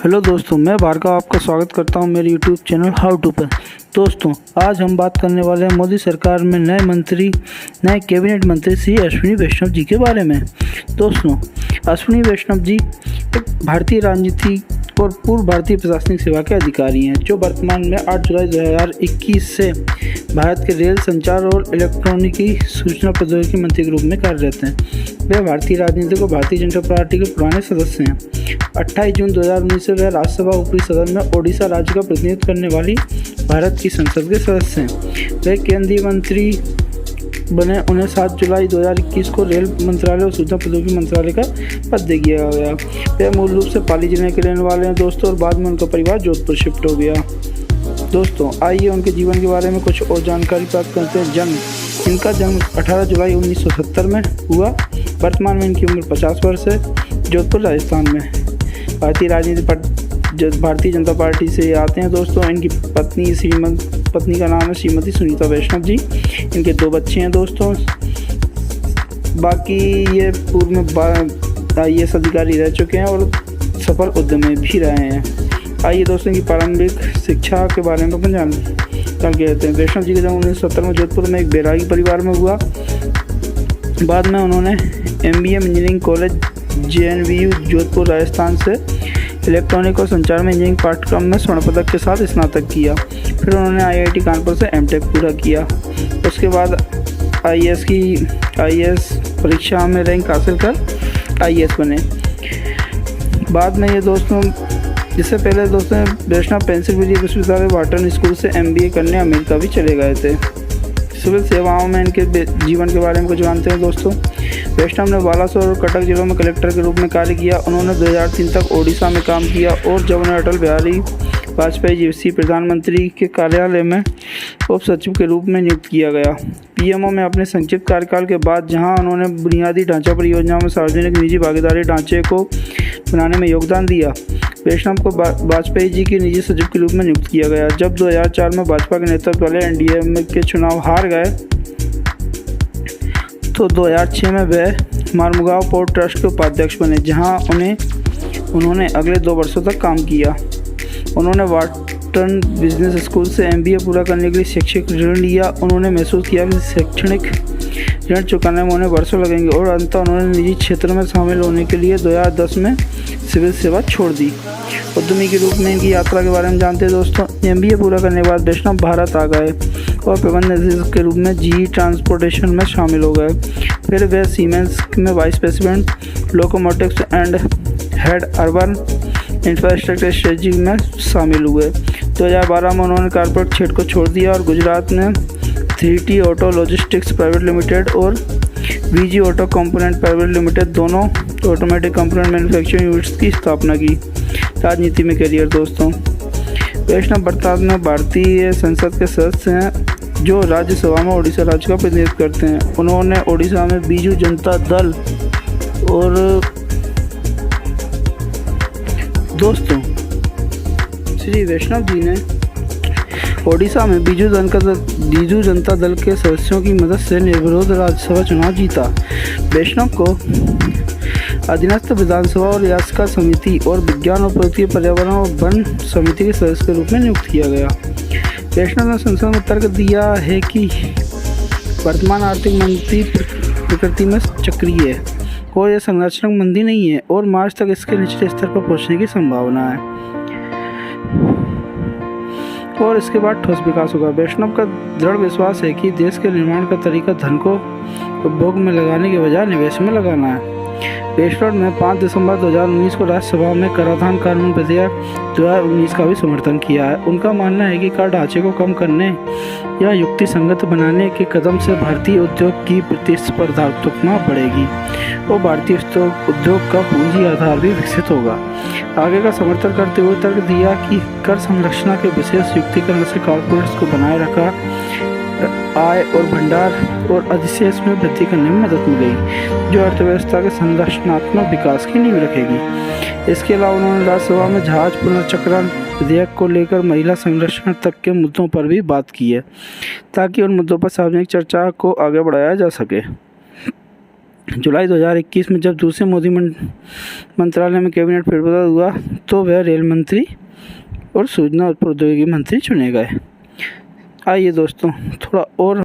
Hello दोस्तों, मैं भार्गव आपका स्वागत करता हूं मेरे यूट्यूब चैनल हाउ टू पर। दोस्तों, आज हम बात करने वाले हैं मोदी सरकार में नए कैबिनेट मंत्री श्री अश्विनी वैष्णव जी के बारे में। दोस्तों, अश्विनी वैष्णव जी एक भारतीय राजनीति और पूर्व भारतीय प्रशासनिक सेवा के अधिकारी हैं, जो वर्तमान में 8 जुलाई 2021 से भारत के रेल संचार और इलेक्ट्रॉनिकी सूचना प्रौद्योगिकी मंत्री के रूप में कार्यरत हैं। वे भारतीय राजनीति को भारतीय जनता पार्टी के पुराने सदस्य हैं। 28 जून 2019 से वे राज्यसभा ऊपरी सदन में ओडिशा राज्य का प्रतिनिधित्व करने वाली भारत की संसद के सदस्य हैं। वे केंद्रीय मंत्री बने। उन्हें 7 जुलाई 2021 को रेल मंत्रालय और सूचना प्रौद्योगिकी मंत्रालय का पद दे दिया गया। वे मूल रूप से पाली जिले के रहने वाले हैं दोस्तों, और बाद में उनका परिवार जोधपुर शिफ्ट हो गया। दोस्तों, आइए उनके जीवन के बारे में कुछ और जानकारी प्राप्त करते हैं। इनका जन्म 18 जुलाई 1970 में हुआ। वर्तमान में इनकी उम्र 50 वर्ष है। जोधपुर राजस्थान में भारतीय जनता पार्टी से आते हैं। दोस्तों, इनकी पत्नी का नाम है श्रीमती सुनीता वैष्णव जी। इनके 2 बच्चे हैं दोस्तों। बाकी ये पूर्व में IAS अधिकारी रह चुके हैं और सफल उद्यमी भी रहे हैं। आइए दोस्तों, की प्रारंभिक शिक्षा के बारे में अपन जान लेते हैं। वैष्णव जी का जन्म 1970 में जोधपुर में एक बैरागी परिवार में हुआ। बाद में उन्होंने MBA engineering college JNVU Jodhpur Rajasthan से इलेक्ट्रॉनिक और संचार में इंजीनियरिंग पाठ्यक्रम में स्वर्ण पदक के साथ स्नातक किया। फिर उन्होंने IIT कानपुर से MTech पूरा किया। उसके बाद IAS परीक्षा में रैंक हासिल कर IAS बने। बाद में ये दोस्तों, इससे पहले दोस्तों वैष्णव पेंसिल्वेनिया विश्वविद्यालय वाटन स्कूल से MBA करने अमेरिका भी चले गए थे। सिविल सेवाओं में इनके जीवन के बारे में कुछ जानते हैं दोस्तों। वैष्णव ने बालासोर और कटक जिलों में कलेक्टर के रूप में कार्य किया। उन्होंने 2003 तक ओडिशा में काम किया, और जब उन्हें अटल बिहारी वाजपेयी जी प्रधानमंत्री के कार्यालय में उप सचिव के रूप में नियुक्त किया गया। PMO में अपने संक्षिप्त कार्यकाल के बाद, जहां उन्होंने बुनियादी ढांचा परियोजनाओं में सार्वजनिक निजी भागीदारी ढांचे को बनाने में योगदान दिया, वैष्णव को वाजपेयी जी के निजी सचिव के रूप में नियुक्त किया गया। जब 2004 में भाजपा के नेतृत्व वाले NDA के चुनाव हार गए, तो 2006 में वे मारमुगांव पोर्ट ट्रस्ट के उपाध्यक्ष बने, जहां उन्होंने अगले 2 वर्षों तक काम किया। उन्होंने वाटन बिजनेस स्कूल से MBA पूरा करने के लिए शैक्षिक ऋण लिया। उन्होंने महसूस किया कि शैक्षणिक ऋण चुकाने में उन्हें वर्षों लगेंगे, और अंततः उन्होंने निजी क्षेत्र में शामिल होने के लिए 2010 में सिविल सेवा छोड़ दी। उद्यमी के रूप में इनकी यात्रा के बारे में जानते हैं दोस्तों। MBA पूरा करने के बाद वैष्णव भारत आ गए और प्रबंध निदेशक के रूप में GE ट्रांसपोर्टेशन में शामिल हो गए। फिर वे सीमेंस में vice president locomotives and head urban infrastructure strategy में शामिल हुए। 2012 में उन्होंने कॉर्पोरेट क्षेत्र को छोड़ दिया और गुजरात में 3T auto logistics private limited और VG auto component private limited, दोनों ऑटोमेटिक कंपोनेंट मैन्युफैक्चरिंग यूनिट्स की स्थापना की। राजनीति में करियर दोस्तों, वैष्णव वर्तमान में भारतीय संसद के सदस्य हैं, जो राज्यसभा में ओडिशा राज्य का प्रतिनिधित्व करते हैं। उन्होंने ओडिशा में बीजू जनता दल और दोस्तों श्री वैष्णव जी ने ओडिशा में बीजू जनता दल के सदस्यों की मदद से निर्विरोध राज्यसभा चुनाव जीता। वैष्णव को अधीनस्थ विधानसभा और याचिका समिति और विज्ञान और प्रौद्योगिकी पर्यावरण और वन समिति के सदस्य के रूप में नियुक्त किया गया। वैष्णव ने संसद में तर्क दिया है कि वर्तमान आर्थिक मंदी प्रकृति में चक्रीय है और यह संरचनात्मक मंदी नहीं है, और मार्च तक इसके निचले स्तर पर पहुंचने की संभावना है, और इसके बाद ठोस विकास होगा। वैष्णव का दृढ़ विश्वास है कि देश के निर्माण का तरीका धन को उपभोग में लगाने के बजाय निवेश में लगाना है। वैष्णव ने 5 दिसंबर 2019 को राज्यसभा में कराधान कानून विधेयक 2019 का भी समर्थन किया है। उनका मानना है कि कर ढांचे को कम करने या युक्ति संगत बनाने के कदम से भारतीय उद्योग की प्रतिस्पर्धात्मकता बढ़ेगी और भारतीय उद्योग का पूंजी आधार भी विकसित होगा। आगे का समर्थन करते हुए तर्क दिया कि कर संरचना के विशेष युक्तिकरण से कॉर्पोरेट्स को बनाए रखा आय और भंडार और अधिशेष में वृद्धि करने में मदद मिलेगी, जो अर्थव्यवस्था के संरचनात्मक विकास की नींव रखेगी। इसके अलावा उन्होंने राज्यसभा में जहाज पुनर्चक्रण विधेयक को लेकर महिला संरक्षण तक के मुद्दों पर भी बात की है, ताकि उन मुद्दों पर सार्वजनिक चर्चा को आगे बढ़ाया जा सके। जुलाई 2021 में जब दूसरे मोदी मंत्रालय में कैबिनेट फेरबदल हुआ तो वह रेल मंत्री और सूचना और प्रौद्योगिकी मंत्री चुने गए। आइए दोस्तों थोड़ा और